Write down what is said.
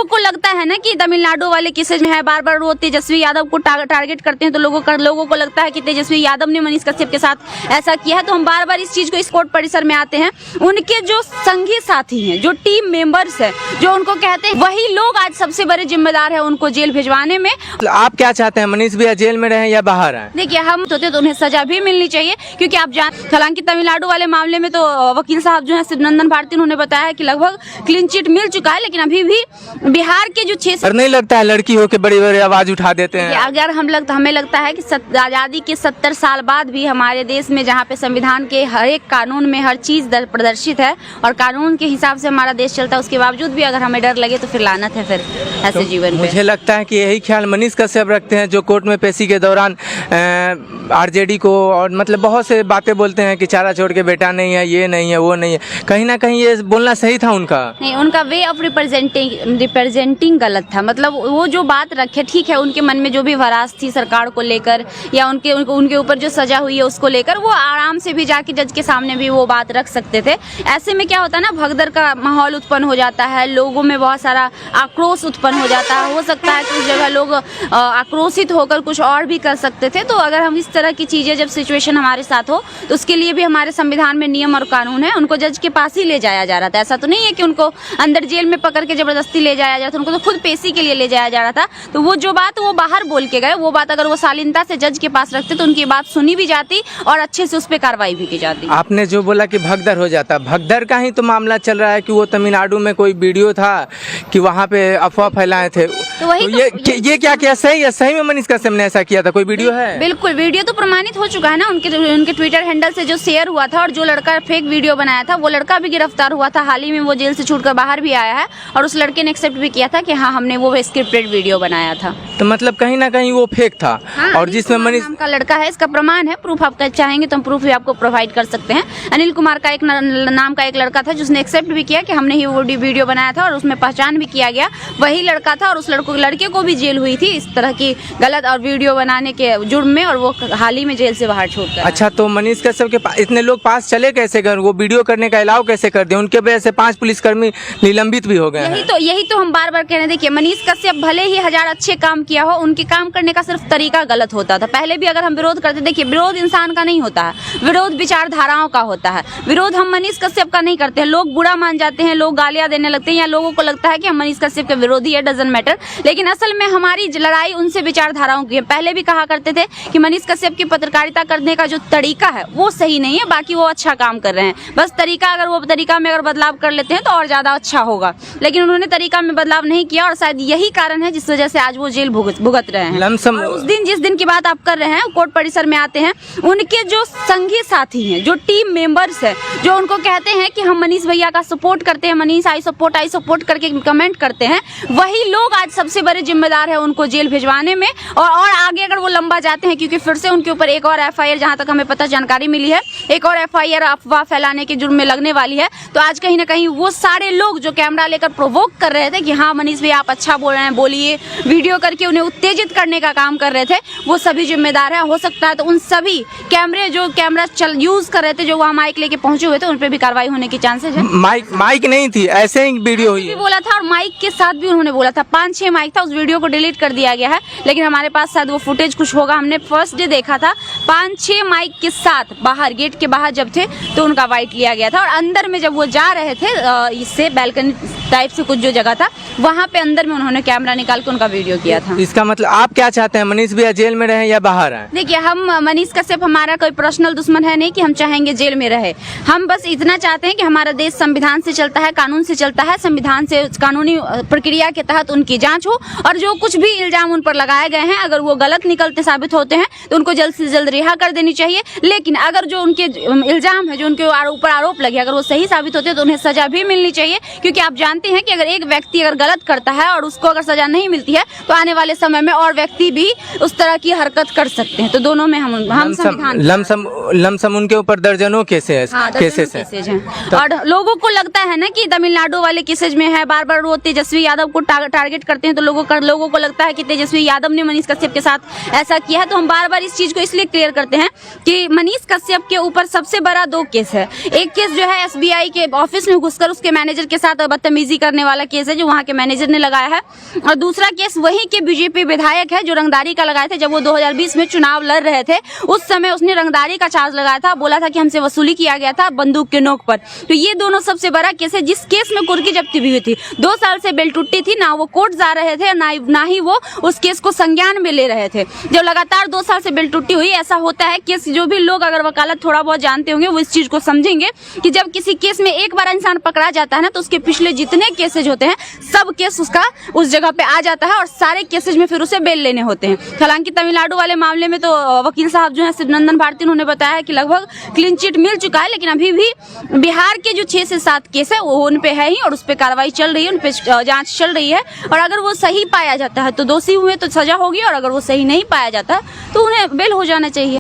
लोगों को लगता है ना कि तमिलनाडु वाले केसेज में है, बार बार वो तेजस्वी यादव को टारगेट करते हैं, तो लोगों को लगता है कि तेजस्वी यादव ने मनीष कश्यप के साथ ऐसा किया है। तो हम बार बार इस चीज को इस कोर्ट परिसर में आते हैं, उनके जो संगी साथी हैं, जो टीम मेंबर्स है, जो उनको कहते हैं, वही लोग आज सबसे बड़े जिम्मेदार है उनको जेल भिजवाने में। आप क्या चाहते हैं, मनीष भैया जेल में रहें या बाहर आए? देखिए, हम तो उन्हें सजा भी मिलनी चाहिए, क्योंकि आप हालांकि तमिलनाडु वाले मामले में तो वकील साहब जो है शिवनंदन भारती, उन्होंने बताया है कि लगभग क्लीन चिट मिल चुका है, लेकिन अभी भी बिहार के जो 6 नहीं लगता है लड़की हो के बड़ी बड़ी आवाज उठा देते हैं? अगर हमें लगता है कि आजादी के 70 साल बाद भी हमारे देश में, जहाँ पे संविधान के हर एक कानून में हर चीज प्रदर्शित है और कानून के हिसाब से हमारा देश चलता है, उसके बावजूद भी अगर हमें डर लगे तो फिर लानत है फिर ऐसे जीवन पे। मुझे लगता है कि यही ख्याल मनीष कश्यप रखते हैं, जो कोर्ट में पेशी के दौरान आरजेडी को और मतलब बहुत से बातें बोलते हैं कि चारा छोड़ के बेटा नहीं है, ये नहीं है, वो नहीं है। कहीं ना कहीं ये बोलना सही था उनका? नहीं, उनका वे ऑफ रिप्रेजेंटिंग गलत था। मतलब वो जो बात रखे, ठीक है, उनके मन में जो भी भरास थी सरकार को लेकर या उनके ऊपर जो सजा हुई है उसको लेकर, वो आराम से भी जाके जज के सामने भी वो बात रख सकते थे। ऐसे में क्या होता है ना, भगदड़ का माहौल उत्पन्न हो जाता है, लोगों में बहुत सारा आक्रोश उत्पन्न हो जाता है। हो सकता है कि उस जगह लोग आक्रोशित होकर कुछ और भी कर सकते थे। तो अगर हम इस तरह की चीजें, जब सिचुएशन हमारे साथ हो, तो उसके लिए भी हमारे संविधान में नियम और कानून है। उनको जज के पास ही ले जाया जा रहा था, ऐसा तो नहीं है कि उनको अंदर जेल में पकड़ के जबरदस्ती ले जाया जा रहा था, उनको तो खुद पेशी के लिए ले जाया जा रहा था। तो वो जो बात वो बाहर बोल के गए, वो बात अगर वो शालीनता से जज के पास रखते तो उनकी बात सुनी भी जाती और अच्छे से उस पर कार्रवाई भी की जाती। आपने जो बोला कि भगदड़ हो जाता, भगदड़ का ही तो मामला चल रहा है कि वो तमिलनाडु में कोई वीडियो था कि वहाँ पे अफवाह फैलाए थे, तो वही तो ये क्या सही है? सही में मनीष कश्यप ने ऐसा किया था? कोई वीडियो है? बिल्कुल, वीडियो तो प्रमाणित हो चुका है ना, उनके ट्विटर हैंडल से जो शेयर हुआ था, और जो लड़का फेक वीडियो बनाया था वो लड़का भी गिरफ्तार हुआ था। हाल ही में वो जेल से छूटकर बाहर भी आया है और उस लड़के ने एक्सेप्ट भी किया था कि हाँ, हमने वो स्क्रिप्टेड वीडियो बनाया था। तो मतलब कहीं ना कहीं वो फेक था। हाँ, और जिसमें मनीष नाम का लड़का है, इसका प्रमाण है, प्रूफ आप चाहेंगे तो हम प्रूफ भी आपको प्रोवाइड कर सकते हैं। अनिल कुमार का एक नाम का एक लड़का था जिसने एक्सेप्ट भी किया कि हमने ही वो वीडियो बनाया था और उसमें पहचान भी किया गया, वही लड़का था। और उस लड़के को भी जेल हुई थी इस तरह की गलत और वीडियो बनाने के जुर्म में, और वो हाल ही में जेल से बाहर छूट गया। अच्छा, तो मनीष कश्यप के इतने लोग पास चले कैसे गए? वो वीडियो करने का अलाउ कैसे कर दिया? उनके वजह से 5 पुलिसकर्मी निलंबित भी हो गए। यही तो हम बार बार कह रहे हैं। देखिए, मनीष कश्यप भले ही 1000 अच्छे काम किया हो, उनके काम करने का सिर्फ तरीका गलत होता था। पहले भी अगर हम विरोध करते, देखिए, विरोध इंसान का नहीं होता है, विरोध विचारधाराओं का होता है। विरोध हम मनीष कश्यप का नहीं करते हैं, लोग बुरा मान जाते हैं, लोग गालियां देने लगते हैं, या लोगों को लगता है कि हम मनीष कश्यप के विरोधी है, डजंट मैटर। लेकिन असल में हमारी लड़ाई उनसे विचारधाराओं की है। पहले भी कहा करते थे कि मनीष कश्यप की पत्रकारिता करने का जो तरीका है वो सही नहीं है, बाकी वो अच्छा काम कर रहे हैं, बस तरीका में अगर बदलाव कर लेते हैं तो और ज्यादा अच्छा होगा। लेकिन उन्होंने तरीका में बदलाव नहीं किया और शायद यही कारण है जिस वजह से आज वो जेल भुगत रहे हैं। और उस दिन, जिस दिन की बात आप कर रहे हैं, कोर्ट परिसर में आते हैं, उनके जो संगी साथी हैं, जो टीम मेंबर्स हैं, जो उनको कहते हैं कि हम मनीष भैया का सपोर्ट करते हैं, मनीष आई सपोर्ट करके कमेंट करते हैं, वही लोग आज सबसे बड़े जिम्मेदार है उनको जेल भिजवाने में। और आगे अगर वो लंबा जाते हैं, क्योंकि फिर से उनके ऊपर एक और FIR, जहां तक हमें पता जानकारी मिली है, एक और FIR अफवाह फैलाने के जुर्म में लगने वाली है। तो आज कहीं ना कहीं वो सारे लोग जो कैमरा लेकर प्रोवोक कर रहे थे कि हाँ मनीष भैया आप अच्छा बोल रहे हैं, बोलिए, वीडियो करके उन्हें उत्तेजित करने का काम कर रहे थे, वो सभी जिम्मेदार है। हो सकता है तो उन सभी कैमरा यूज कर रहे थे, जो वहाँ माइक लेके पहुंचे हुए थे, उन पर भी कार्रवाई होने की चांसेस है। माइक नहीं थी, ऐसे ही वीडियो हुई बोला था, और माइक के साथ भी उन्होंने बोला था। 5-6 माइक था, उस वीडियो को डिलीट कर दिया गया है, लेकिन हमारे पास शायद वो फुटेज कुछ होगा। हमने फर्स्ट डे देखा था 5-6 माइक के साथ बाहर, गेट के बाहर जब थे तो उनका वाइट लिया गया था, और अंदर में जब वो जा रहे थे, इससे बैल्कनी टाइप से कुछ जो जगह था, वहाँ पे अंदर में उन्होंने कैमरा निकाल के उनका वीडियो किया था। इसका मतलब आप क्या चाहते हैं, मनीष भैया जेल में रहें या बाहर आए? देखिए, हम मनीष कश्यप हमारा कोई पर्सनल दुश्मन है नहीं कि हम चाहेंगे जेल में रहे। हम बस इतना चाहते हैं कि हमारा देश संविधान से चलता है, कानून से चलता है, संविधान से कानूनी प्रक्रिया के तहत उनकी जांच हो, और जो कुछ भी इल्जाम उन पर लगाए गए हैं, अगर वो गलत निकलते साबित होते हैं तो उनको जल्द से जल्द रिहा कर देनी चाहिए। लेकिन अगर जो उनके इल्जाम है, जो उनके ऊपर आरोप लगे, अगर वो सही साबित होते हैं तो उन्हें सजा भी मिलनी चाहिए। क्योंकि आप जानते हैं कि अगर एक व्यक्ति अगर गलत करता है और उसको अगर सजा नहीं मिलती है, तो आने वाले समय में और व्यक्ति भी उस तरह की हरकत कर सकते हैं। तो दोनों में हम संविधान लमसम उनके ऊपर दर्जनों केसेस हैं। और लोगों को लगता है ना कि तमिलनाडु वाले केसेज में है, बार बार वो तेजस्वी यादव को टारगेट करते हैं, तो लोगों को लगता है कि तेजस्वी यादव ने मनीष कश्यप के साथ ऐसा किया है। तो हम बार बार इस चीज को इसलिए क्लियर करते हैं कि मनीष कश्यप के ऊपर सबसे बड़ा 2 केस है। एक केस जो है SBI के ऑफिस में घुसकर उसके मैनेजर के साथ बदतमीजी बदतमीजी करने वाला केस है जो वहाँ के मैनेजर ने लगाया है। और दूसरा केस वहीं के बीजेपी विधायक है जो रंगदारी का लगाए थे। जब वो 2020 में चुनाव लड़ रहे थे उस समय उसने रंगदारी का चार्ज लगाया था, बोला था कि हमसे वसूली किया गया था बंदूक के नोक पर। तो ये दोनों सबसे बड़ा केस है जिस केस में कुर्की जब्ती भी हुई थी। 2 साल से बेल टूटी थी, ना वो कोर्ट जा रहे थे ना ही वो उस केस को संज्ञान में ले रहे थे। जब लगातार 2 साल से बेल टूटी हुई, ऐसा होता है केस, जो भी लोग अगर वकालत थोड़ा बहुत जानते होंगे वो इस चीज को समझेंगे कि जब किसी केस में एक बार इंसान पकड़ा जाता है ना तो उसके पिछले जितने केसेज होते हैं सब केस उसका उस जगह पे आ जाता है और सारे केसेज में फिर उसे बेल लेने होते हैं। हालांकि तमिलनाडु वाले मामले में तो वकील साहब जो है शिवनंदन भारती, उन्होंने बताया कि लगभग क्लीन चिट मिल चुका है, लेकिन अभी भी बिहार के जो 6 से 7 केस है वो उन पे है ही और उस पे कार्रवाई चल रही है, उन पे जांच चल रही है। और अगर वो सही पाया जाता है तो दोषी हुए तो सजा होगी और अगर वो सही नहीं पाया जाता तो उन्हें बेल हो जाना चाहिए।